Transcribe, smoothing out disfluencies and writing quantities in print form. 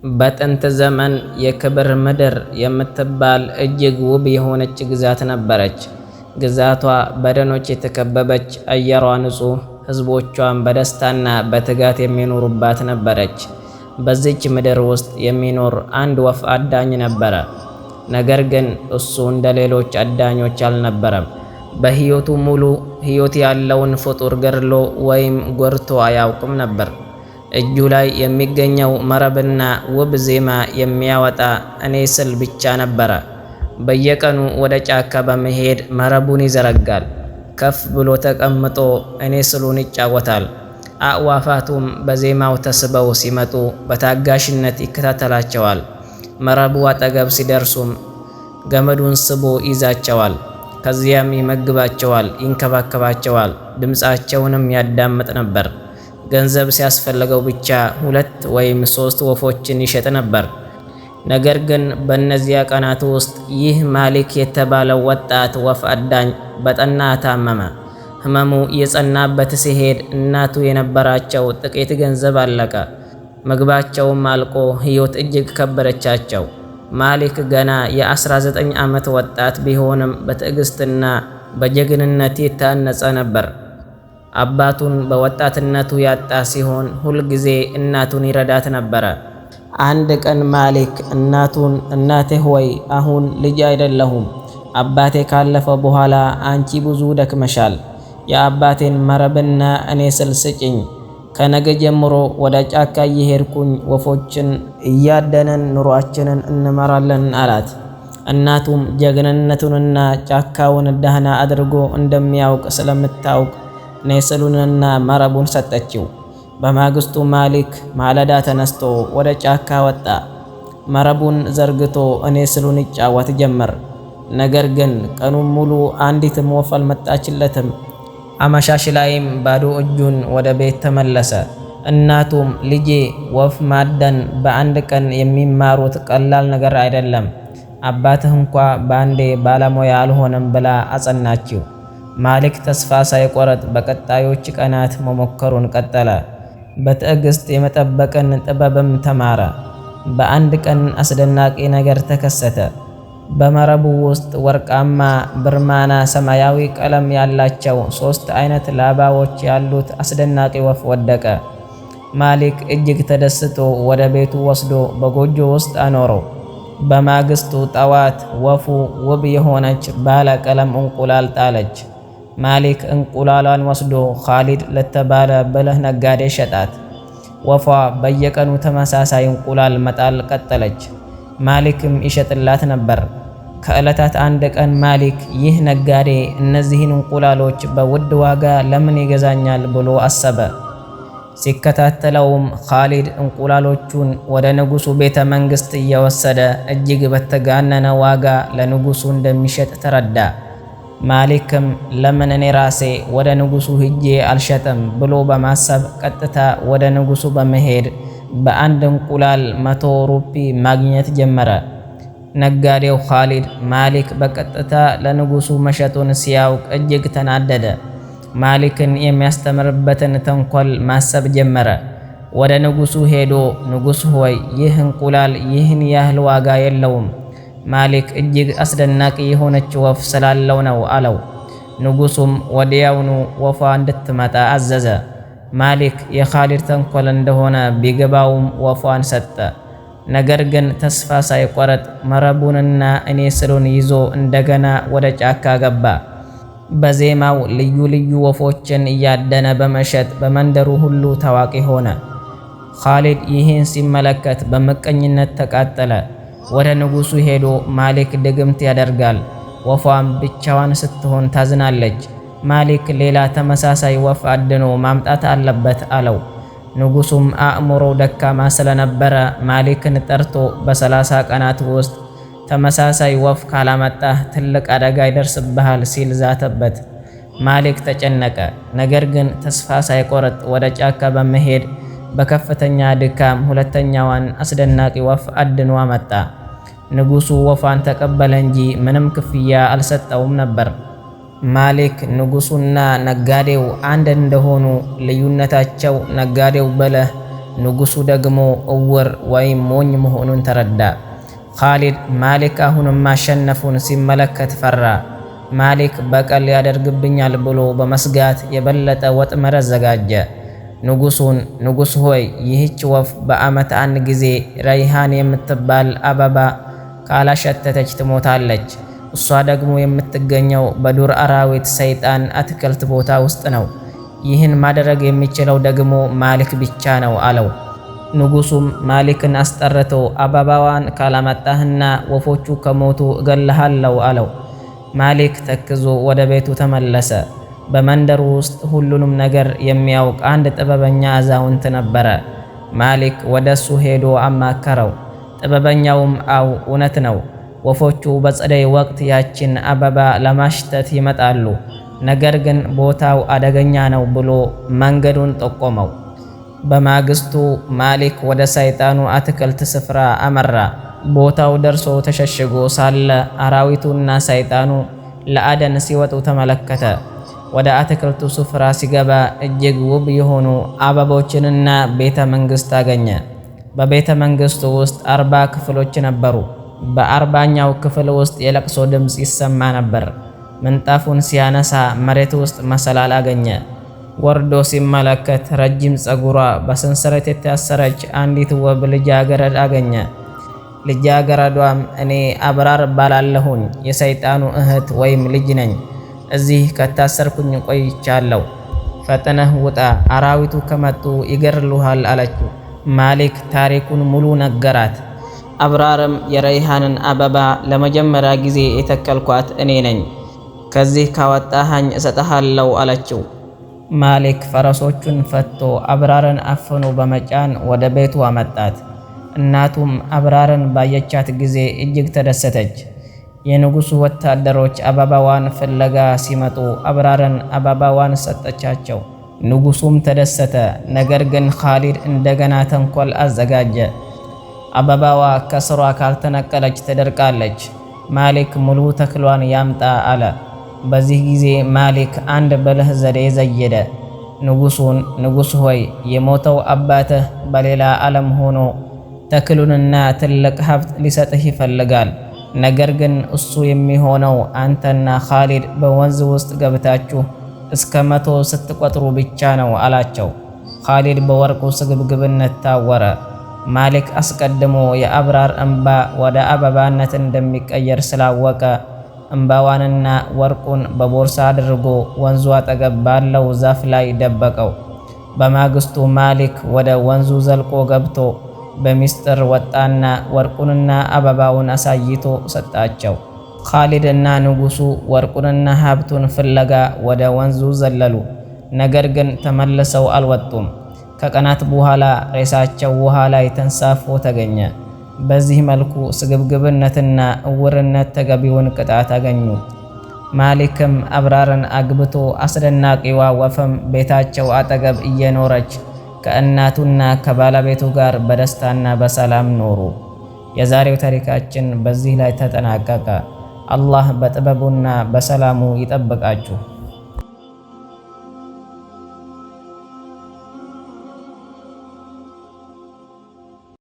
በጥንት ዘመን የክብር ምድር የምትባል እጅግ ውብ የሆነች ግዛት ነበረች። ግዛቷ በደኖች የተከበበች፣ አየሯ ንጹህ፣ ሕዝቦቿም በደስታና በትጋት የሚኖሩባት ነበረች። በዚች ምድር ውስጥ የሚኖር አንድ ወፍ አዳኝ ነበረ። ነገር ግን እሱ እንደ ሌሎች አዳኞች አልነበረም። በሕይወቱ ሙሉ ሕይወት ያለውን ፍጡር ገድሎ ወይም ጎድቶ አያውቅም ነበር። እጁ ላይ የሚገኘው መረብና ውብ ዜማ የሚያወጣ እኔ ስል ብቻ ነበረ። በየቀኑ ወደ ጫካ በመሄድ መረቡን ይዘረጋል። ከፍ ብሎ ተቀምጦ እኔ ስሉን ይጫወታል። አዕዋፋቱም በዜማው ተስበው ሲመጡ በታጋሽነት ይከታተላቸዋል። መረቡ አጠገብ ሲደርሱም ገመዱን ስቦ ይዛቸዋል። ከዚያም ይመግባቸዋል፣ ይንከባከባቸዋል። ድምፃቸውንም ያዳምጥ ነበር። ገንዘብ ሲያስፈልገው ብቻ 2 ወይም 3 ወፎችን ይሸጥ ነበር። ነገር ግን በእነዚያ ቀናት ውስጥ ይህ ማሊክ የተባለው ወጣት ወፍ አዳኝ በጠና ታመመ። ህመሙ የጸናበት ሲሄድ እናቱ የነበራቸው ጥቂት ገንዘብ አለቀ። ምግባቸውም አልቆ ሕይወት እጅግ ከበደቻቸው። ማሊክ ገና የ19 ዓመት ወጣት ቢሆንም በትዕግስትና በጀግንነት የታነጸ ነበር። አባቱን በወጣትነቱ ያጣ ሲሆን ሁልጊዜ እናቱን ይረዳት ነበረ። አንድ ቀን ማሊክ እናቱን እናቴ ሆይ አሁን ልጅ አይደለሁም። አባቴ ካለፈ በኋላ አንቺ ብዙ ደክመሻል። የአባቴን መረብና እኔ ስል ስጭኝ። ከነገ ጀምሮ ወደ ጫካ እየሄድኩኝ ወፎችን እያደነን ኑሯችንን እንመራለን አላት። እናቱም ጀግንነቱንና ጫካውን ደህና አድርጎ እንደሚያውቅ ስለምታውቅ ኔስሉንና መረቡን ሰጠችው። በማግስቱ ማሊክ ማለዳ ተነስቶ ወደ ጫካ ወጣ። መረቡን ዘርግቶ ኔስሉን ይጫወት ጀመር። ነገር ግን ቀኑን ሙሉ አንዲትም ወፍ አልመጣችለትም። አመሻሽ ላይም ባዶ እጁን ወደ ቤት ተመለሰ። እናቱም ልጄ፣ ወፍ ማደን በአንድ ቀን የሚማሩት ቀላል ነገር አይደለም። አባትህ እንኳ በአንዴ ባለሙያ አልሆነም ብላ አጸናችው። ማሊክ ተስፋ ሳይቆረጥ በቀጣዮች ቀናት መሞከሩን ቀጠለ። በትዕግስት የመጠበቅን ጥበብም ተማረ። በአንድ ቀን አስደናቂ ነገር ተከሰተ። በመረቡ ውስጥ ወርቃማ፣ ብርማና ሰማያዊ ቀለም ያላቸው 3 አይነት ላባዎች ያሉት አስደናቂ ወፍ ወደቀ። ማሊክ እጅግ ተደስቶ ወደ ቤቱ ወስዶ በጎጆ ውስጥ አኖረው። በማግስቱ ጠዋት ወፉ ውብ የሆነች ባለ ቀለም እንቁላል ጣለች። ማሊክ እንቁላሏን ወስዶ ኻሊድ ለተባለ ብልህ ነጋዴ ሸጣት። ወፏ በየቀኑ ተመሳሳይ እንቁላል መጣል ቀጠለች። ማሊክም ይሸጥላት ነበር። ከዕለታት አንድ ቀን ማሊክ ይህ ነጋዴ እነዚህን እንቁላሎች በውድ ዋጋ ለምን ይገዛኛል ብሎ አሰበ። ሲከታተለውም ኻሊድ እንቁላሎቹን ወደ ንጉሱ ቤተ መንግስት እየወሰደ እጅግ በተጋነነ ዋጋ ለንጉሱ እንደሚሸጥ ተረዳ። ማሊክም ለምን እኔ ራሴ ወደ ንጉሱ ሂጄ አልሸጥም ብሎ በማሰብ ቀጥታ ወደ ንጉሱ በመሄድ በአንድ እንቁላል 100 ሩፒ ማግኘት ጀመረ። ነጋዴው ኻሊድ ማሊክ በቀጥታ ለንጉሱ መሸጡን ሲያውቅ እጅግ ተናደደ። ማሊክን የሚያስተምርበትን ተንኮል ማሰብ ጀመረ። ወደ ንጉሱ ሄዶ ንጉሥ ሆይ ይህ እንቁላል ይህን ያህል ዋጋ የለውም። ማሊክ እጅግ አስደናቂ የሆነች ወፍ ስላለው ነው አለው። ንጉሱም ወዲያውኑ ወፏ እንድትመጣ አዘዘ። ማሊክ የኻሊድ ተንኮል እንደሆነ ቢገባውም ወፏን ሰጠ። ነገር ግን ተስፋ ሳይቆረጥ መረቡንና ኔስሉን ይዞ እንደገና ወደ ጫካ ገባ። በዜማው ልዩ ልዩ ወፎችን እያደነ በመሸጥ በመንደሩ ሁሉ ታዋቂ ሆነ። ኻሊድ ይህን ሲመለከት በምቀኝነት ተቃጠለ። ወደ ንጉሱ ሄዶ ማሊክ ድግምት ያደርጋል፣ ወፏም ብቻዋን ስትሆን ታዝናለች። ማሊክ ሌላ ተመሳሳይ ወፍ አድኖ ማምጣት አለበት አለው። ንጉሱም አእምሮ ደካማ ስለነበረ ማሊክን ጠርቶ በ30 ቀናት ውስጥ ተመሳሳይ ወፍ ካላመጣህ ትልቅ አደጋ ይደርስብሃል ሲል ዛተበት። ማሊክ ተጨነቀ። ነገር ግን ተስፋ ሳይቆርጥ ወደ ጫካ በመሄድ በከፍተኛ ድካም ሁለተኛዋን አስደናቂ ወፍ አድኖ አመጣ። ንጉሱ ወፏን ተቀበለ እንጂ ምንም ክፍያ አልሰጠውም ነበር። ማሊክ ንጉሱና ነጋዴው አንድ እንደሆኑ ልዩነታቸው ነጋዴው ብልህ፣ ንጉሱ ደግሞ እውር ወይም ሞኝ መሆኑን ተረዳ። ኻሊድ ማሊክ አሁንም ማሸነፉን ሲመለከት ፈራ። ማሊክ በቀል ያደርግብኛል ብሎ በመስጋት የበለጠ ወጥመድ አዘጋጀ። ንጉሥ ሆይ ይህች ወፍ በዓመት አንድ ጊዜ ረይሃን የምትባል አበባ ካላሸተተች ትሞታለች። እሷ ደግሞ የምትገኘው በዱር አራዊት ሰይጣን አትክልት ቦታ ውስጥ ነው። ይህን ማድረግ የሚችለው ደግሞ ማሊክ ብቻ ነው አለው። ንጉሱም ማሊክን አስጠርቶ አበባዋን ካላመጣህና ወፎቹ ከሞቱ እገልሃለሁ አለው። ማሊክ ተክዞ ወደ ቤቱ ተመለሰ። በመንደሩ ውስጥ ሁሉንም ነገር የሚያውቅ አንድ ጥበበኛ አዛውንት ነበረ። ማሊክ ወደሱ ሄዶ አማከረው። ጥበበኛውም እውነት ነው፣ ወፎቹ በጸደይ ወቅት ያችን አበባ ለማሽተት ይመጣሉ፣ ነገር ግን ቦታው አደገኛ ነው ብሎ መንገዱን ጠቆመው። በማግስቱ ማሊክ ወደ ሰይጣኑ አትክልት ስፍራ አመራ። ቦታው ደርሶ ተሸሽጎ ሳለ አራዊቱና ሰይጣኑ ለአደን ሲወጡ ተመለከተ። ወደ አትክልቱ ስፍራ ሲገባ እጅግ ውብ የሆኑ አበቦችንና ቤተ መንግሥት አገኘ። በቤተ መንግሥቱ ውስጥ 40 ክፍሎች ነበሩ። በ40ኛው ክፍል ውስጥ የለቅሶ ድምፅ ይሰማ ነበር። ምንጣፉን ሲያነሳ መሬት ውስጥ መሰላል አገኘ። ወርዶ ሲመለከት ረጅም ፀጉሯ በሰንሰለት የታሰረች አንዲት ውብ ልጃገረድ አገኘ። ልጃገረዷም እኔ አብራር እባላለሁኝ፣ የሰይጣኑ እህት ወይም ልጅ ነኝ። እዚህ ከታሰርኩኝ ቆይቻለሁ። ፈጥነህ ውጣ፣ አራዊቱ ከመጡ ይገርሉሃል አለችው። ማሊክ ታሪኩን ሙሉ ነገራት። አብራርም የረይሃንን አበባ ለመጀመሪያ ጊዜ የተከልኳት እኔ ነኝ፣ ከዚህ ካወጣሃኝ እሰጥሃለሁ አለችው። ማሊክ ፈረሶቹን ፈቶ አብራርን አፍኖ በመጫን ወደ ቤቱ አመጣት። እናቱም አብራርን ባየቻት ጊዜ እጅግ ተደሰተች። የንጉሱ ወታደሮች አበባዋን ፍለጋ ሲመጡ አብራርን አበባዋን ሰጠቻቸው። ንጉሱም ተደሰተ። ነገር ግን ኻሊድ እንደገና ተንኮል አዘጋጀ። አበባዋ ከስሯ ካልተነቀለች ትደርቃለች። ማሊክ ሙሉ ተክሏን ያምጣ አለ። በዚህ ጊዜ ማሊክ አንድ ብልህ ዘዴ ዘየደ። ንጉሥ ሆይ የሞተው አባትህ በሌላ ዓለም ሆኖ ተክሉንና ትልቅ ሀብት ሊሰጥህ ይፈልጋል። ነገር ግን እሱ የሚሆነው አንተና ኻሊድ በወንዝ ውስጥ ገብታችሁ እስከ 100 ስትቆጥሩ ብቻ ነው አላቸው። ኻሊድ በወርቁ ስግብግብነት ታወረ። ማሊክ አስቀድሞ የአብራር እንባ ወደ አበባነት እንደሚቀየር ስላወቀ እንባዋንና ወርቁን በቦርሳ አድርጎ ወንዙ አጠገብ ባለው ዛፍ ላይ ደበቀው። በማግስቱ ማሊክ ወደ ወንዙ ዘልቆ ገብቶ በሚስጥር ወጣና ወርቁንና አበባውን አሳይቶ ሰጣቸው። ኻሊድና ንጉሱ ወርቁንና ሀብቱን ፍለጋ ወደ ወንዙ ዘለሉ። ነገር ግን ተመልሰው አልወጡም። ከቀናት በኋላ ሬሳቸው ውሃ ላይ ተንሳፎ ተገኘ። በዚህ መልኩ ስግብግብነትና እውርነት ተገቢውን ቅጣት አገኙ። ማሊክም አብራርን አግብቶ አስደናቂዋ ወፍም ቤታቸው አጠገብ እየኖረች ከእናቱና ከባለቤቱ ጋር በደስታና በሰላም ኖሩ። የዛሬው ታሪካችን በዚህ ላይ ተጠናቀቀ። አላህ በጥበቡና በሰላሙ ይጠብቃችሁ።